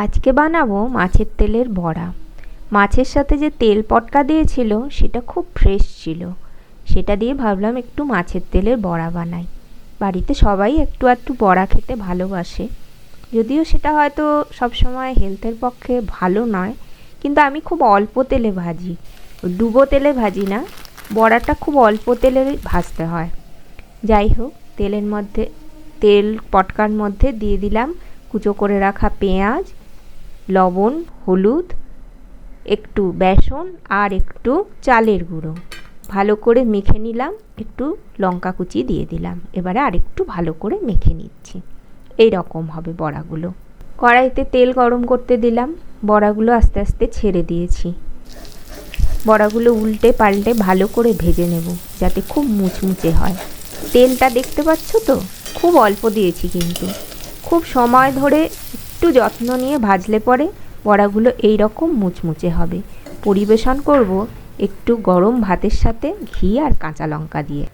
আজকে বানাবো মাছের তেলের বড়া। মাছের সাথে যে তেল পটকা দিয়েছিল সেটা খুব ফ্রেশ ছিল, সেটা দিয়ে ভাবলাম একটু মাছের তেলের বড়া বানাই। বাড়িতে সবাই একটু একটু বড়া খেতে ভালোবাসে, যদিও সেটা হয়তো সবসময় হেলথের পক্ষে ভালো নয়, কিন্তু আমি খুব অল্প তেলে ভাজি, ডুবো তেলে ভাজি না, বড়াটা খুব অল্প তেলে ভাজতে হয়। যাই হোক, তেল পটকার মধ্যে দিয়ে দিলাম কুচো করে রাখা পেঁয়াজ, লবণ, হলুদ, একটু বেসন আর একটু চালের গুঁড়ো, ভালো করে মেখে নিলাম। একটু লঙ্কা কুচি দিয়ে দিলাম। এবারে আরেকটু ভালো করে মেখে নিচ্ছি। এই রকম হবে বড়াগুলো। কড়াইতে তেল গরম করতে দিলাম, বড়াগুলো আস্তে আস্তে ছেড়ে দিয়েছি। বড়াগুলো উল্টে পাল্টে ভালো করে ভেজে নেব, যাতে খুব মুচমুচে হয়। তেলটা দেখতে পাচ্ছ তো, খুব অল্প দিয়েছি, কিন্তু খুব সময় ধরে একটু যত্ন নিয়ে ভাজলে পরে বড়াগুলো এই রকম মুচমুচে হবে। পরিবেশন করব একটু গরম ভাতের সাথে ঘি আর কাঁচা লঙ্কা দিয়ে।